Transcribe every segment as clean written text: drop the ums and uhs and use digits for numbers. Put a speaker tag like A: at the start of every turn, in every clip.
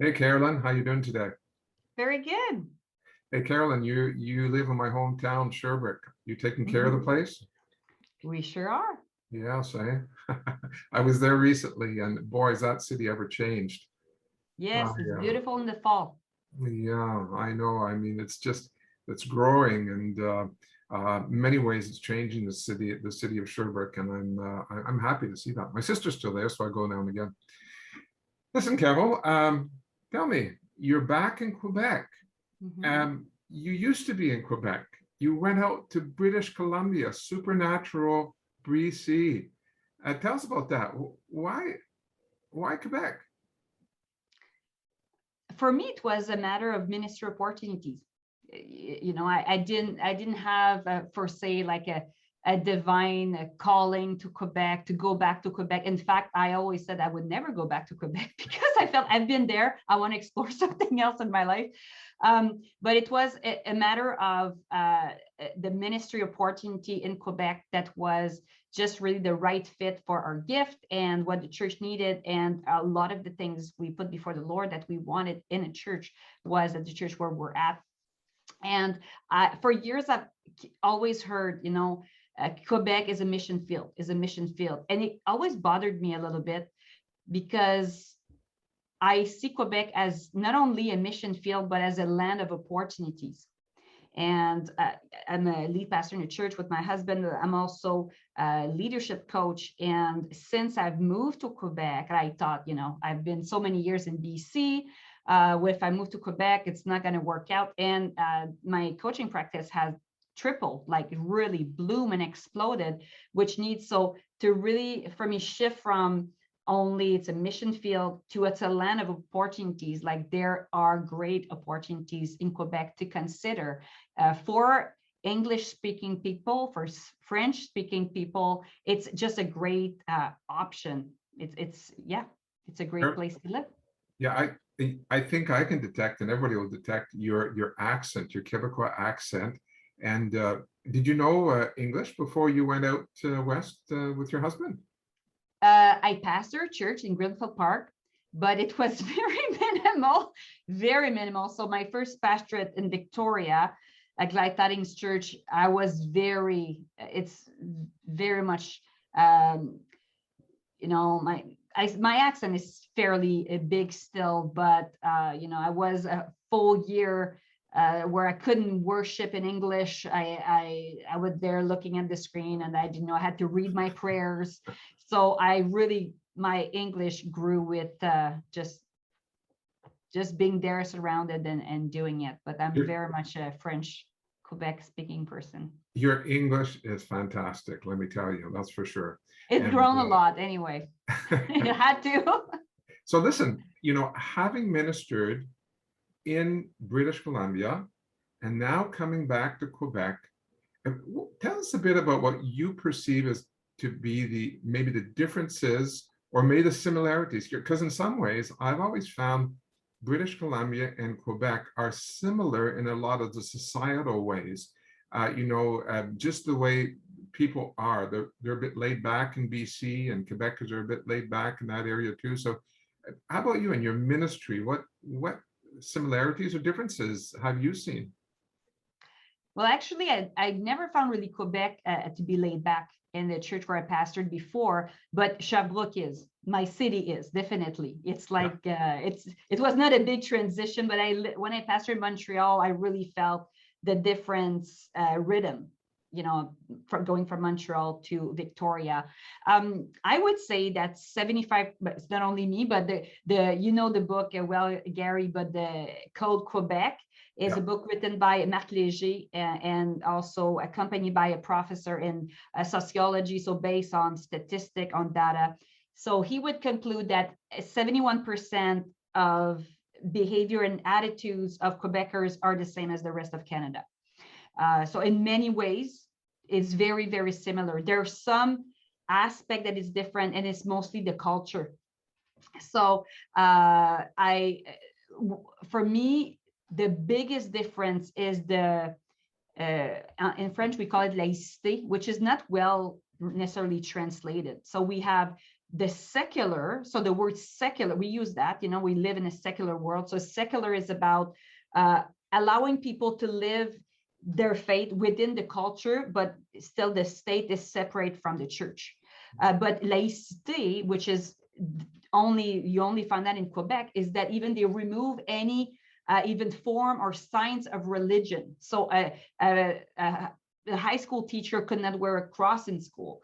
A: Hey Carolyn, how you doing today?
B: Very good.
A: Hey Carolyn, you live in my hometown, Sherbrooke. You taking care of the
B: Mhm.
A: place?
B: We sure are.
A: Yeah, say. I was there recently, and boy, has that city ever changed.
B: Yes, it's
A: Yeah,
B: beautiful in the fall.
A: yeah, I know. I mean, it's growing, and many ways it's changing the city of Sherbrooke, and I'm happy to see that. My sister's still there, so I go now and again. Listen, Carol, tell me, you're back in Quebec.
B: Mhm.
A: You used to be in Quebec. You went out to British Columbia, supernatural BC. Tell us about that. Why Quebec?
B: For me, it was a matter of ministry opportunities. I didn't have, for say, like a divine calling to Quebec, to go back to Quebec. In fact, I always said I would never go back to Quebec because I felt I've been there. I want to explore something else in my life. But it was a matter of the ministry opportunity in Quebec that was just really the right fit for our gift and what the church needed. And a lot of the things we put before the Lord that we wanted in a church was at the church where we're at. And for years, I've always heard, Quebec is a mission field, is a mission field. And it always bothered me a little bit because I see Quebec as not only a mission field, but as a land of opportunities. And I'm a lead pastor in a church with my husband. I'm also a leadership coach. And since I've moved to Quebec, I thought, I've been so many years in BC. If I move to Quebec, it's not going to work out. And my coaching practice has tripled, like really bloom and exploded, which needs so to really, for me, shift from only it's a mission field to it's a land of opportunities. Like there are great opportunities in Quebec to consider for English speaking people, for French speaking people. It's just a great option. Yeah, it's a great place to live.
A: Yeah, I think I can detect, and everybody will detect your accent, your Quebecois accent. And did you know English before you went out west with your husband?
B: I pastored church in Greenfield Park, but it was very minimal. So my first pastorate in Victoria, at Glide Tidings Church, it's very much, um, my accent is fairly big still, but I was a full year where I couldn't worship in English. I was there looking at the screen, and I didn't know I had to read my prayers. So my English grew with just being there, surrounded and doing it. But I'm
A: Your,
B: very much a French Quebec speaking person.
A: your English is fantastic, let me tell you, that's for sure.
B: It's
A: And
B: grown a lot anyway. It had to.
A: so listen, having ministered in British Columbia and now coming back to Quebec, tell us a bit about what you perceive as to be maybe the differences or maybe the similarities here. Because in some ways, I've always found British Columbia and Quebec are similar in a lot of the societal ways. Just the way people are. They're a bit laid back in BC, and Quebecers are a bit laid back in that area too. So, how about you and your ministry? What similarities or differences have you seen?
B: Well, actually, I never found really Quebec to be laid back in the church where I pastored before, but Sherbrooke is. My city is definitely. It's
A: Yeah.
B: like it was not a big transition, but when I pastored in Montreal, I really felt the difference rhythm. From going from Montreal to Victoria, I would say that 75. But it's not only me, but the book, well, Gary, but the Code Quebec is
A: Yeah.
B: a book written by Marc Léger and also accompanied by a professor in sociology, so based on statistic, on data. So he would conclude that 71% of behavior and attitudes of Quebecers are the same as the rest of Canada. So in many ways, it's very, very similar. There's some aspect that is different, and it's mostly the culture. So for me, the biggest difference is in French, we call it laïcité, which is not well necessarily translated. So we have the secular, so the word secular, we use that, we live in a secular world. So secular is about allowing people to live their faith within the culture, but still the state is separate from the church. But laïcité, which is you only find that in Quebec, is that even they remove any even form or signs of religion. So a high school teacher could not wear a cross in school.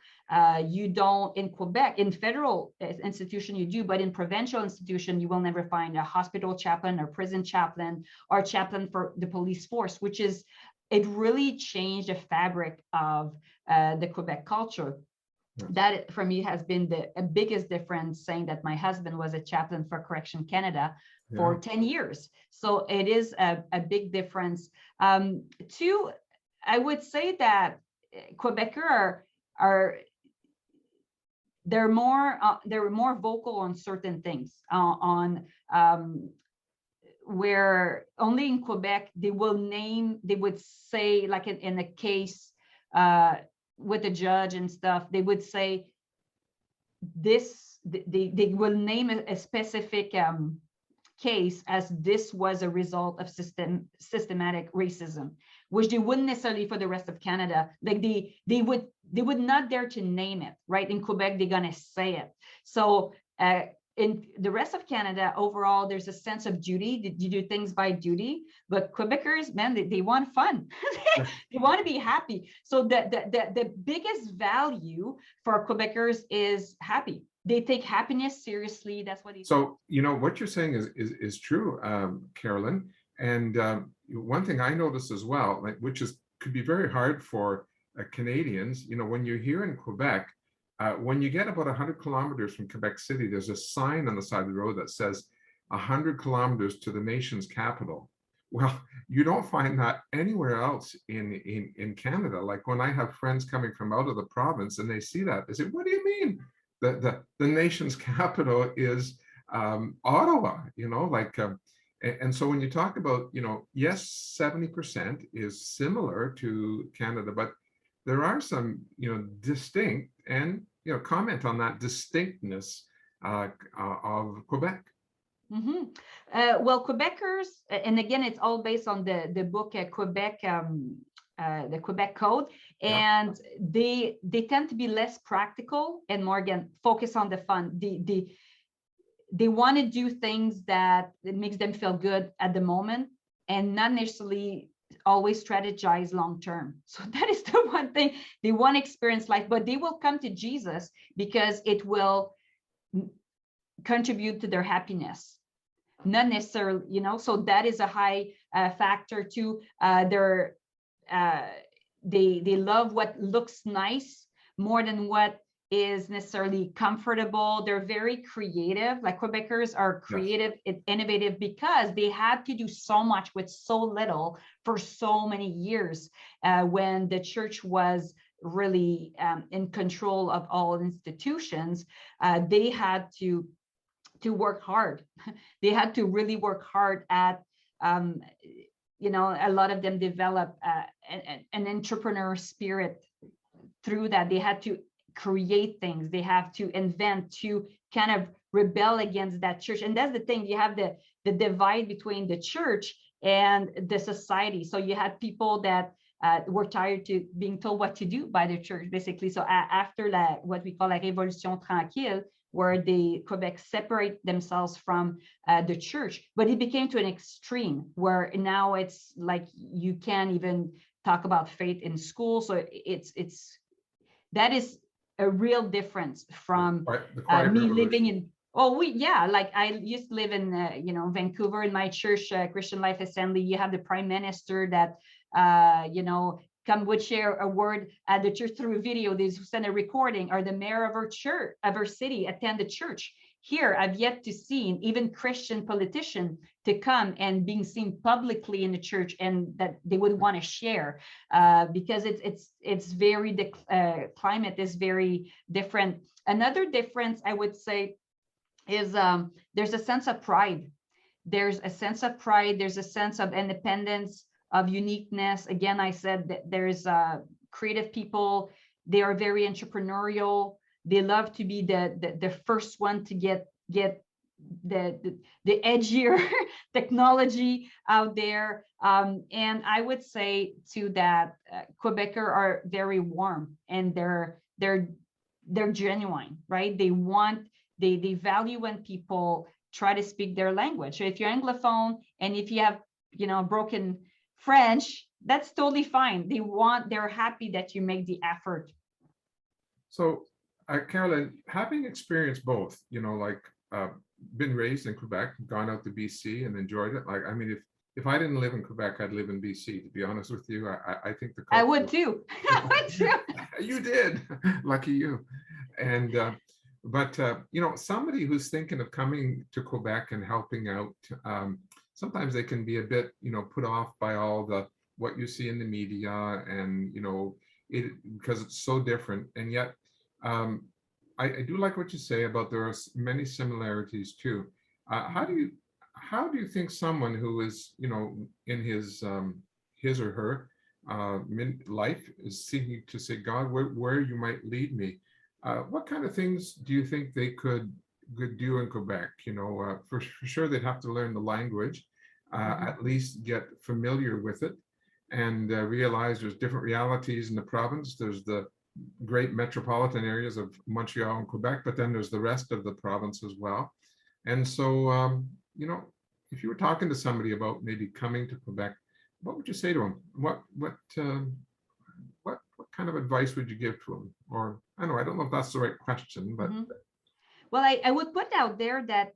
B: You don't in Quebec, in federal institution you do, but in provincial institution, you will never find a hospital chaplain or prison chaplain or chaplain for the police force, which is, it really changed the fabric of the Quebec culture. Yes. That for me has been the biggest difference, saying that my husband was a chaplain for Correction Canada for 10 years. So it is a big difference. Two, I would say that Quebecers they're more vocal on certain things, where only in Quebec they would say, like in a case with a judge and stuff, they would say this, they will name a specific case as this was a result of systematic racism, which they wouldn't necessarily for the rest of Canada. Like they would not dare to name it, right? In Quebec, they're gonna say it. So in the rest of Canada, overall, there's a sense of duty. You do things by duty, but Quebecers, man, they want fun. They want to be happy. So the biggest value for Quebecers is happy. They take happiness seriously. That's what.
A: So what you're saying is true, Caroline. And one thing I noticed as well, which could be very hard for Canadians. When you're here in Quebec. When you get about 100 kilometers from Quebec City, there's a sign on the side of the road that says 100 kilometers to the nation's capital. Well, you don't find that anywhere else in Canada. Like when I have friends coming from out of the province and they see that, they say, what do you mean? The nation's capital is Ottawa, and so when you talk about, yes, 70% is similar to Canada, but there are some, distinct, and, comment on that distinctness of Quebec.
B: Mm-hmm. Well, Quebecers, and again, it's all based on the book Quebec, the Quebec Code, and they tend to be less practical and more, again, focus on the fun. They want to do things that makes them feel good at the moment, and not necessarily always strategize long term. So that is the one thing. They want to experience life, but they will come to Jesus because it will contribute to their happiness, not necessarily, so that is a high factor too. They love what looks nice more than what is necessarily comfortable. They're very creative. Like Quebecers are creative, innovative, because they had to do so much with so little for so many years. When the church was really in control of all institutions, they had to work hard. They had to really work hard at, a lot of them develop an entrepreneur spirit through that. They had to create things, they have to invent, to kind of rebel against that church. And that's the thing, you have the divide between the church and the society. So you had people that were tired to being told what to do by the church, basically. So after what we call la Révolution tranquille, where Quebec separate themselves from the church, but it became to an extreme where now it's like you can't even talk about faith in school. So that is a real difference from me living in. Like I used to live in Vancouver. In my church, Christian Life Assembly, you have the prime minister that would share a word at the church through a video. They send a recording, or the mayor of our church, of our city, attend the church. Here, I've yet to see even Christian politician to come and being seen publicly in the church, and that they would want to share because it's very, the climate is very different. Another difference I would say is there's a sense of pride. There's a sense of pride. There's a sense of independence, of uniqueness. Again, I said that there's creative people. They are very entrepreneurial. They love to be the first one to get the edgier technology out there. And I would say too that Quebecer are very warm, and they're genuine, right? They value when people try to speak their language. So if you're Anglophone and if you have, broken French, that's totally fine. They're happy that you make the effort.
A: So, Caroline, having experienced both, been raised in Quebec, gone out to BC and enjoyed it. Like, I mean, if I didn't live in Quebec, I'd live in BC, to be honest with you. I think the
B: I would too. I would too.
A: You did. Lucky you. And but somebody who's thinking of coming to Quebec and helping out, sometimes they can be a bit, put off by all what you see in the media, and because it's so different. And yet, I do like what you say about there are many similarities too. How do you think someone who is, in his or her life is seeking to say, God, where you might lead me? What kind of things do you think they could do in Quebec? For sure they'd have to learn the language, at least get familiar with it, and realize there's different realities in the province. There's the great metropolitan areas of Montreal and Quebec, but then there's the rest of the province as well. And so, if you were talking to somebody about maybe coming to Quebec, what would you say to them? What kind of advice would you give to them? Or I don't know if that's the right question, but
B: well, I would put out there that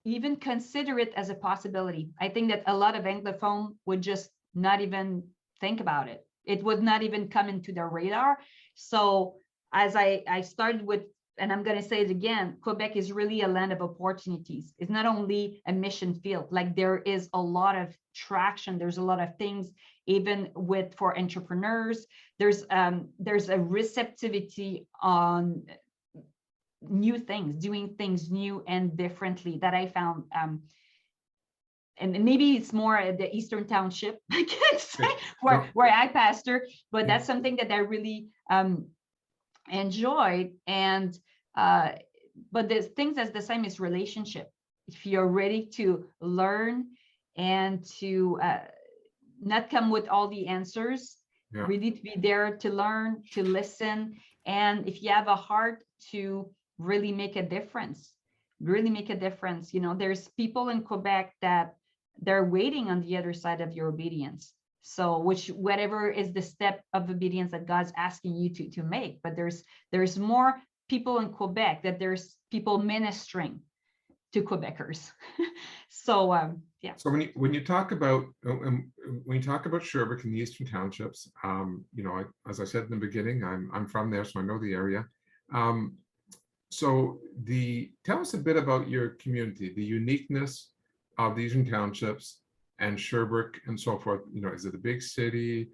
B: even consider it as a possibility. I think that a lot of Anglophone would just not even think about it. It would not even come into their radar. So as I started with, and I'm going to say it again, Quebec is really a land of opportunities. It's not only a mission field. Like, there is a lot of traction. There's a lot of things, even for entrepreneurs. There's a receptivity on new things, doing things new and differently that I found. And maybe it's more the Eastern Township, I can't say, where I pastor, but that's something that I really enjoyed. And but there's things that's the same as relationship. If you're ready to learn and to not come with all the answers, really to be there to learn, to listen, and if you have a heart to really make a difference, there's people in Quebec that they're waiting on the other side of your obedience. So whatever is the step of obedience that God's asking you to make, but there's more people in Quebec, that there's people ministering to Quebecers. So yeah.
A: So when you talk about Sherbrooke and the Eastern Townships, as I said in the beginning, I'm from there, so I know the area. So tell us a bit about your community, the uniqueness of the Eastern Townships and Sherbrooke and so forth. Is it a big city?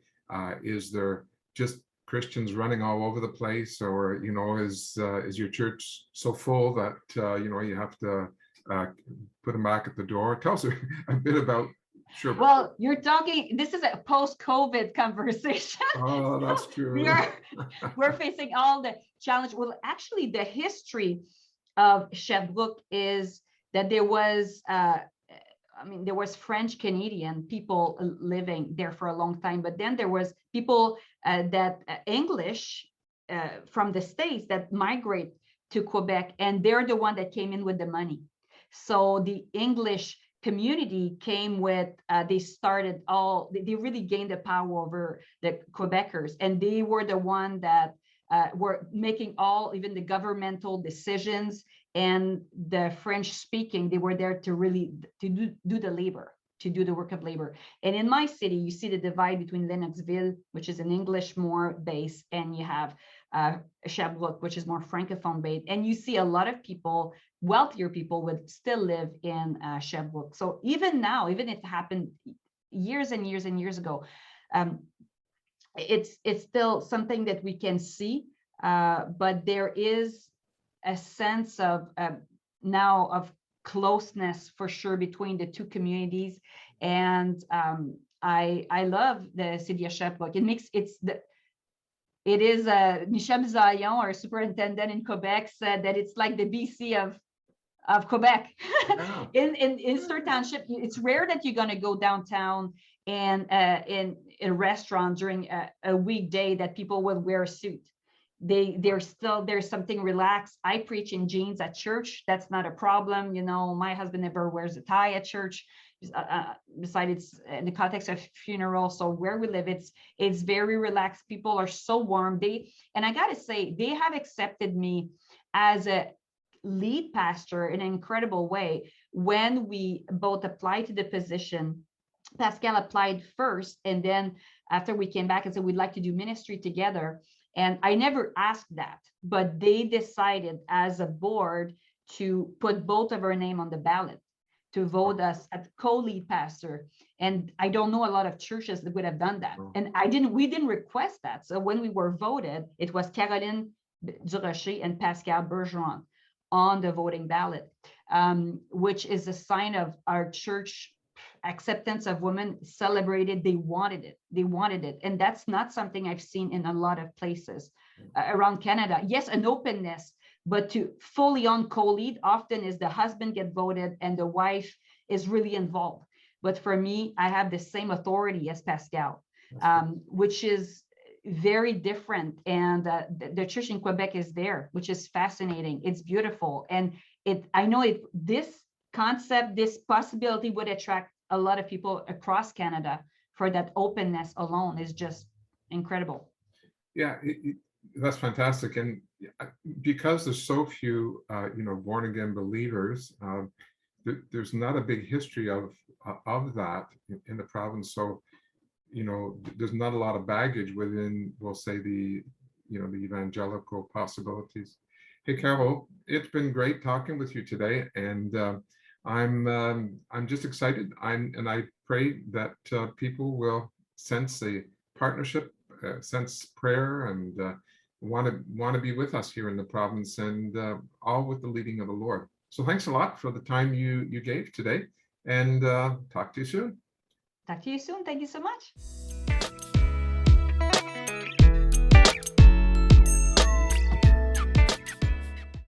A: Is there just Christians running all over the place, or is your church so full that you have to put them back at the door? Tell us a bit about Sherbrooke.
B: Well, this is a post-COVID conversation.
A: Oh, that's true.
B: We're facing all the challenge. Well, actually, the history of Sherbrooke is that there was French Canadian people living there for a long time, but then there was people that English from the States that migrate to Quebec, and they're the one that came in with the money. So the English community came with, they really gained the power over the Quebecers, and they were the one that were making even the governmental decisions. And the French speaking, they were there to really do the labor, to do the work of labor. And in my city, you see the divide between Lennoxville, which is an English more base, and you have Sherbrooke, which is more Francophone based. And you see a lot of people, wealthier people, would still live in Sherbrooke. So even now, even if it happened years and years and years ago, it's still something that we can see. But there is a sense of now of closeness for sure between the two communities. And I love the city of Sherbrooke. it is Michel Zayon, our superintendent in Quebec, said that it's like the BC of Quebec.
A: Yeah.
B: in Stir Township, it's rare that you're going to go downtown and in a restaurant during a weekday that people will wear a suit. There's something relaxed. I preach in jeans at church. That's not a problem. You know, my husband never wears a tie at church. Besides, it's in the context of funeral. So where we live, it's very relaxed. People are so warm. And I gotta say, they have accepted me as a lead pastor in an incredible way. When we both applied to the position, Pascal applied first, and then after we came back and said we'd like to do ministry together. And I never asked that, but they decided as a board to put both of our name on the ballot to vote us as co-lead pastor. And I don't know a lot of churches that would have done that. And we didn't request that. So when we were voted, it was Caroline Durocher and Pascal Bergeron on the voting ballot, which is a sign of our church acceptance of women. Celebrated. They wanted it. And that's not something I've seen in a lot of places around Canada. Yes, an openness, but to fully on co-lead often is the husband get voted and the wife is really involved. But for me, I have the same authority as Pascal, which is very different. And the church in Quebec is there, which is fascinating. It's beautiful. And I know this concept, this possibility would attract a lot of people across Canada. For that openness alone is just incredible.
A: Yeah, that's fantastic. And because there's so few, born again believers, there's not a big history of that in the province. So, there's not a lot of baggage within, we'll say, the evangelical possibilities. Hey, Carol, it's been great talking with you today, and I'm just excited. I pray that people will sense a partnership, sense prayer, and want to be with us here in the province, and all with the leading of the Lord. So thanks a lot for the time you gave today, and talk to you soon.
B: Talk to you soon. Thank you so much.